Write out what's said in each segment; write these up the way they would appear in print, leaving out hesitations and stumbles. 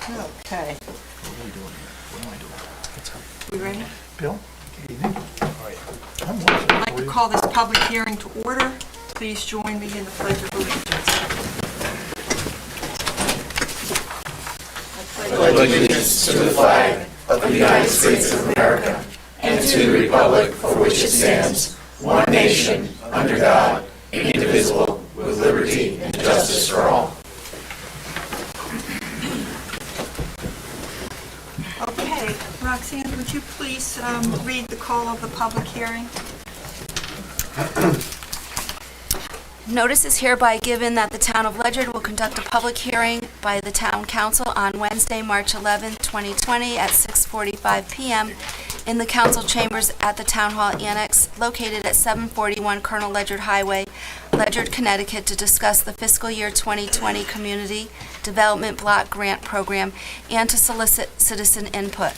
Okay. What are we doing here? What am I doing? What's up? We ready? Bill? Good evening. How are you? I'm I'd wonderful. like to call this public hearing to order. Please join me in the Pledge of Allegiance. I pledge allegiance to the flag of the United States of America and to the republic for which it stands, one nation, under God, indivisible, with liberty and justice for all. Okay, Roxanne, would you please read the call of the public hearing? Notice is hereby given that the Town of Ledyard will conduct a public hearing by the Town Council on Wednesday, March 11, 2020 at 6:45 p.m. in the Council Chambers at the Town Hall Annex located at 741 Colonel Ledyard Highway, Ledyard, Connecticut, to discuss the fiscal year 2020 Community Development Block Grant Program and to solicit citizen input.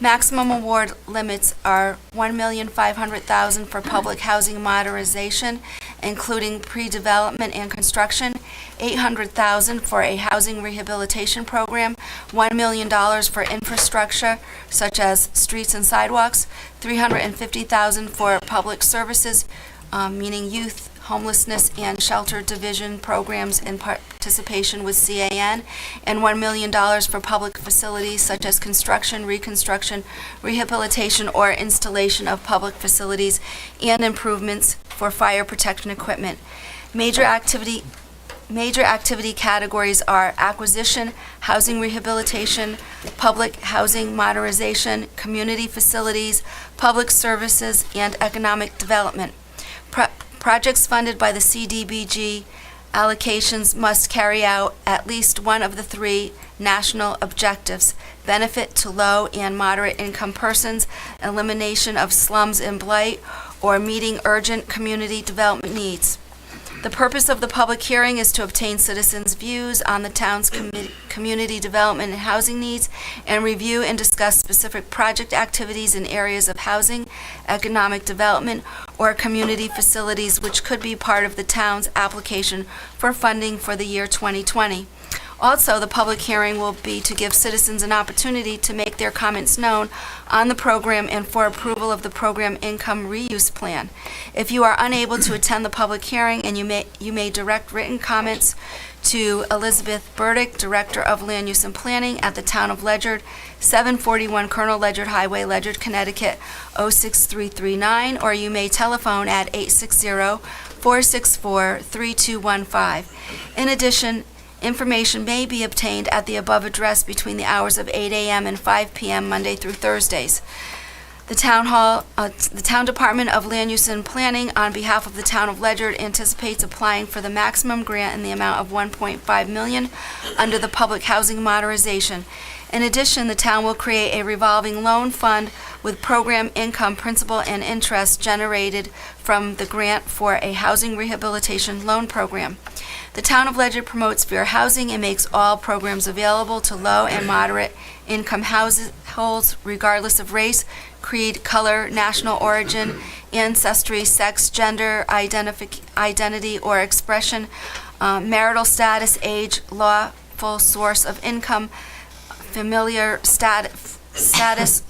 Maximum award limits are $1,500,000 for public housing modernization, including pre-development and construction, $800,000 for a housing rehabilitation program, $1 million for infrastructure such as streets and sidewalks, $350,000 for public services, meaning youth, homelessness, and shelter division programs in participation with CAN, and $1 million for public facilities such as construction, reconstruction, rehabilitation, or installation of public facilities and improvements for fire protection equipment. Major activity categories are acquisition, housing rehabilitation, public housing modernization, community facilities, public services, and economic development. Projects funded by the CDBG allocations must carry out at least one of the three national objectives: benefit to low and moderate income persons, elimination of slums and blight, or meeting urgent community development needs. The purpose of the public hearing is to obtain citizens' views on the town's community development and housing needs, and review and discuss specific project activities in areas of housing, economic development, or community facilities which could be part of the town's application for funding for the year 2020. Also, the public hearing will be to give citizens an opportunity to make their comments known on the program and for approval of the program income reuse plan. If you are unable to attend the public hearing, and you may direct written comments to Elizabeth Burdick, Director of Land Use and Planning at the Town of Ledyard, 741 Colonel Ledyard Highway, Ledyard, Connecticut, 06339, or you may telephone at 860-464-3215. In addition, information may be obtained at the above address between the hours of 8 a.m. and 5 p.m. Monday through Thursdays. The Town Department of Land Use and Planning, on behalf of the Town of Ledyard, anticipates applying for the maximum grant in the amount of $1.5 million under the Public Housing Modernization. In addition, the town will create a revolving loan fund with program income, principal, and interest generated from the grant for a housing rehabilitation loan program. The Town of Ledyard promotes fair housing and makes all programs available to low and moderate income households regardless of race, creed, color, national origin, ancestry, sex, gender, identity or expression, marital status, age, lawful source of income, familiar status,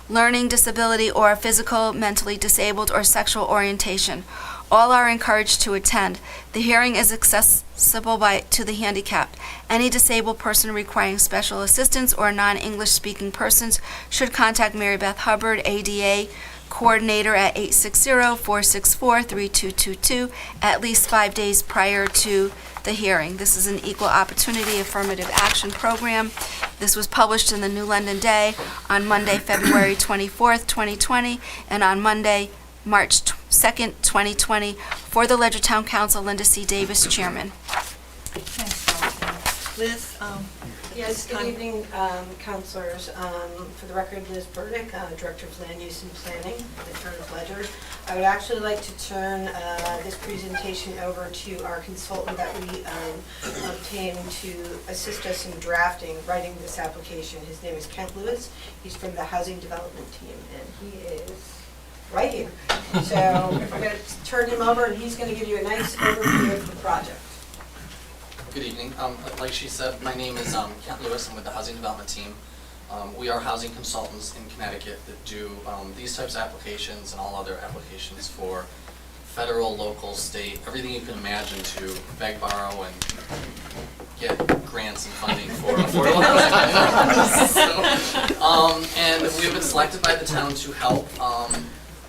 learning disability, or physical, mentally disabled, or sexual orientation. All are encouraged to attend. The hearing is accessible to the handicapped. Any disabled person requiring special assistance or non-English speaking persons should contact Mary Beth Hubbard, ADA Coordinator, at 860-464-3222 at least 5 days prior to the hearing. This is an equal opportunity affirmative action program. This was published in the New London Day on Monday, February 24th, 2020, and on Monday, March 2nd, 2020, for the Ledyard Town Council, Linda C. Davis, Chairman. Thanks, Roxanne. Liz? Yes, good evening, councilors. For the record, Liz Burdick, Director of Land Use and Planning at the Town of Ledyard. I would actually like to turn this presentation over to our consultant that we obtained to assist us in writing this application. His name is Kent Lewis. He's from the Housing Development Team, and he is right here. So I'm going to turn him over, and he's going to give you a nice overview of the project. Good evening. Like she said, my name is Kent Lewis. I'm with the Housing Development Team. We are housing consultants in Connecticut that do these types of applications and all other applications for federal, local, state, everything you can imagine to beg, borrow, and get grants and funding for affordable housing. And we have been selected by the town to help.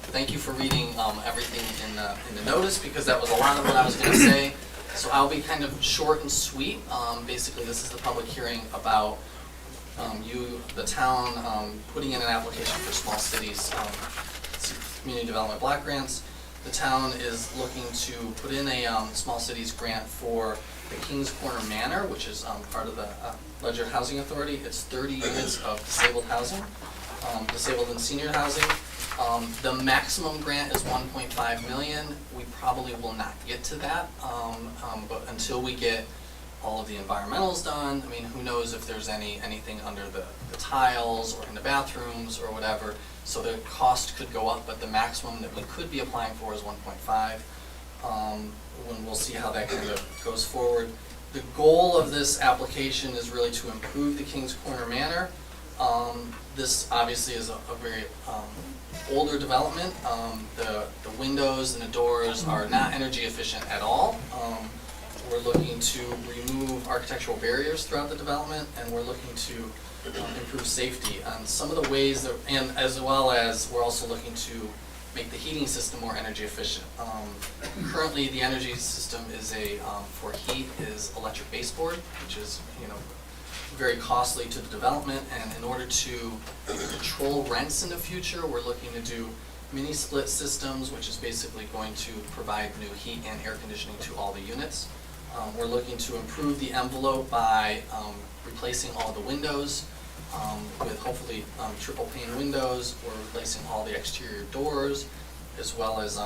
Thank you for reading everything in the notice, because that was a lot of what I was going to say. So I'll be kind of short and sweet. Basically, this is the public hearing about the town, putting in an application for small cities, community development block grants. The town is looking to put in a small cities grant for the Kings Corner Manor, which is part of the Ledyard Housing Authority. It's 30 units of disabled housing, disabled and senior housing. The maximum grant is 1.5 million. We probably will not get to that, but until we get all of the environmentals done, I mean, who knows if there's anything under the tiles or in the bathrooms or whatever. So the cost could go up, but the maximum that we could be applying for is 1.5. When we'll see how that kind of goes forward. The goal of this application is really to improve the Kings Corner Manor. This obviously is a very older development. The windows and the doors are not energy efficient at all. We're looking to remove architectural barriers throughout the development, and we're looking to improve safety. Some of the ways that, and as well as we're also looking to make the heating system more energy efficient. Currently, the energy system is for heat is electric baseboard, which is very costly to the development. And in order to control rents in the future, we're looking to do mini split systems, which is basically going to provide new heat and air conditioning to all the units. We're looking to improve the envelope by replacing all the windows with hopefully triple pane windows. We're replacing all the exterior doors, as well as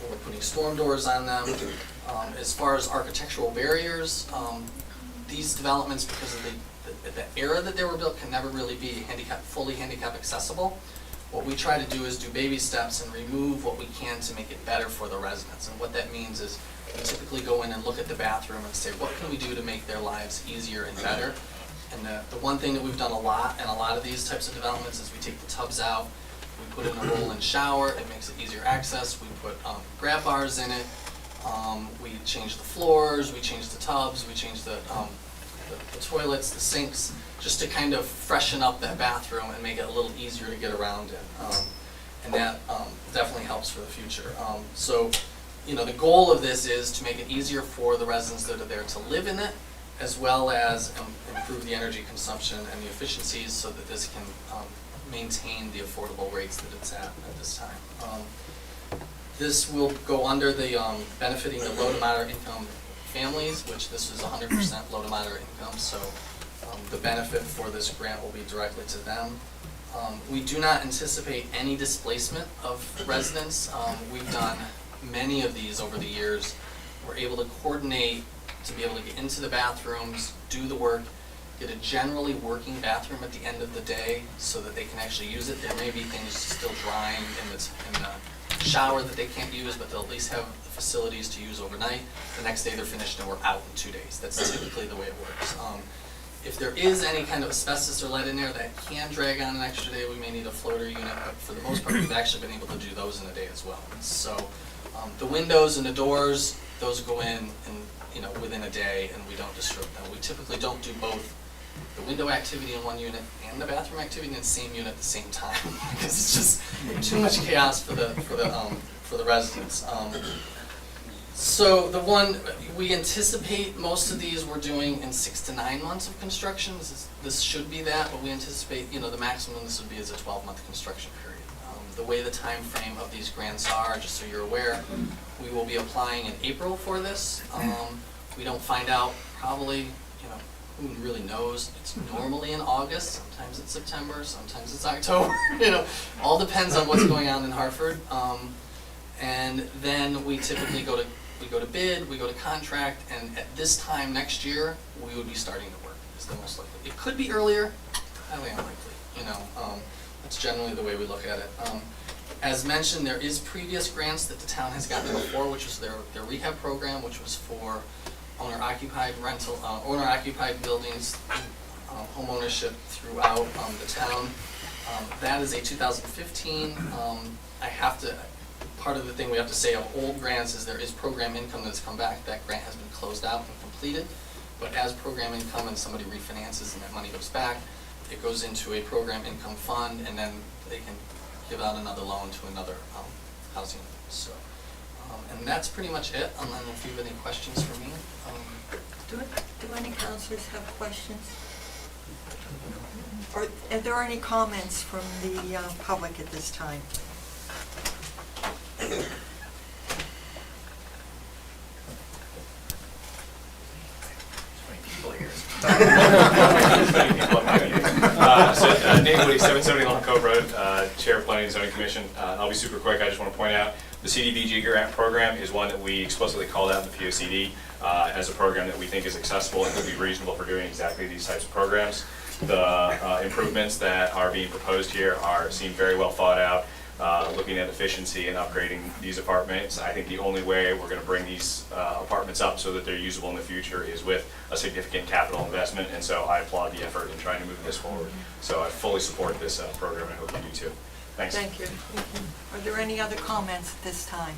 we're putting storm doors on them. As far as architectural barriers, these developments, because of the era that they were built, can never really be fully handicap accessible. What we try to do is do baby steps and remove what we can to make it better for the residents. And what that means is we typically go in and look at the bathroom and say, what can we do to make their lives easier and better? And the one thing that we've done a lot in a lot of these types of developments is we take the tubs out, we put in a roll-in shower, it makes it easier access, we put grab bars in it, we change the floors, we change the tubs, we change the toilets, the sinks, just to kind of freshen up that bathroom and make it a little easier to get around in. And that definitely helps for the future. So, the goal of this is to make it easier for the residents that are there to live in it, as well as improve the energy consumption and the efficiencies so that this can maintain the affordable rates that it's at this time. This will go under the benefiting the low to moderate income families, which this is 100% low to moderate income, so the benefit for this grant will be directly to them. We do not anticipate any displacement of residents. We've done many of these over the years. We're able to coordinate to be able to get into the bathrooms, do the work, get a generally working bathroom at the end of the day so that they can actually use it. There may be things still drying in the shower that they can't use, but they'll at least have the facilities to use overnight. The next day they're finished and we're out in 2 days. That's typically the way it works. If there is any kind of asbestos or lead in there that can drag on an extra day, we may need a floater unit, but for the most part we've actually been able to do those in a day as well. So the windows and the doors, those go in within a day, and we don't disturb them. We typically don't do both the window activity in one unit and the bathroom activity in the same unit at the same time because it's just too much chaos for the residents. So we anticipate most of these we're doing in 6 to 9 months of construction. This should be that, but we anticipate the maximum this would be is a 12-month construction period. The way the time frame of these grants are, just so you're aware, we will be applying in April for this. We don't find out probably, who really knows? It's normally in August, sometimes it's September, sometimes it's October, all depends on what's going on in Hartford. And then we typically go to bid, we go to contract, and at this time next year, we would be starting to work, is the most likely. It could be earlier, highly unlikely, That's generally the way we look at it. As mentioned, there is previous grants that the town has gotten before, which was their rehab program, which was for owner-occupied rental, owner-occupied buildings, home ownership throughout the town. That is a 2015. I have to, part of the thing we have to say of old grants is there is program income that's come back. That grant has been closed out and completed. But as program income and somebody refinances and that money goes back, it goes into a program income fund, and then they can give out another loan to another housing. So, and that's pretty much it. And then if you have any questions for me. Do any counselors have questions? Or are there any comments from the public at this time? Nate Woody, 770 Long Cove Road, Chair of Planning and Zoning Commission. I'll be super quick. I just want to point out the CDBG Grant Program is one that we explicitly called out in the POCD as a program that we think is accessible and could be reasonable for doing exactly these types of programs. The improvements that are being proposed here seem very well thought out. Looking at efficiency and upgrading these apartments. I think the only way we're going to bring these apartments up so that they're usable in the future is with a significant capital investment, and so I applaud the effort in trying to move this forward. So I fully support this program. I hope you do too. Thanks. Thank you. Are there any other comments at this time?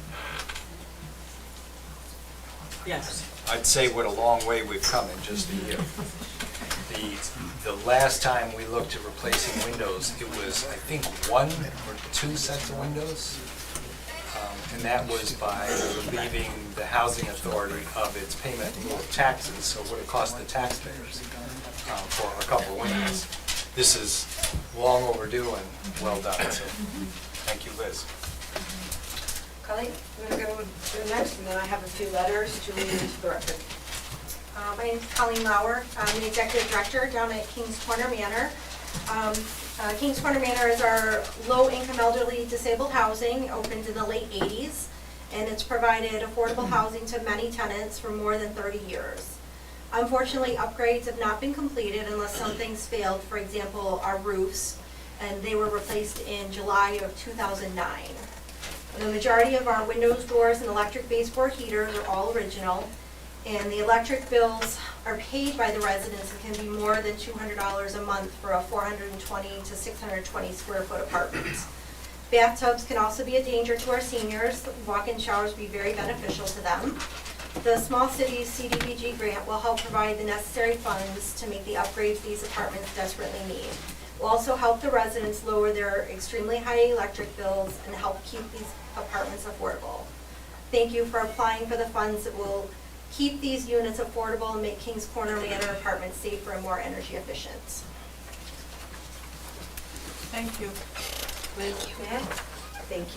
Yes. I'd say what a long way we've come in just a year. The last time we looked at replacing windows, it was, I think, 1 or 2 sets of windows. And that was by relieving the housing authority of its payment of taxes, so what it cost the taxpayers for a couple of windows. This is long overdue and well done, so thank you, Liz. Colleen, I'm going to go to the next, and then I have a few letters to read into the record. My name is Colleen Lauer. I'm the Executive Director down at Kings Corner Manor. Kings Corner Manor is our low-income elderly disabled housing, opened in the late 80s, and it's provided affordable housing to many tenants for more than 30 years. Unfortunately, upgrades have not been completed unless something's failed, for example, our roofs, and they were replaced in July of 2009. The majority of our windows, doors, and electric baseboard heaters are all original, and the electric bills are paid by the residents and can be more than $200 a month for a 420 to 620 square foot apartment. Bathtubs can also be a danger to our seniors. Walk-in showers will be very beneficial to them. The Small Cities CDBG grant will help provide the necessary funds to make the upgrades these apartments desperately need. Will also help the residents lower their extremely high electric bills and help keep these apartments affordable. Thank you for applying for the funds that will keep these units affordable and make Kings Corner Manor apartments safer and more energy efficient. Thank you. Liz? Thank you.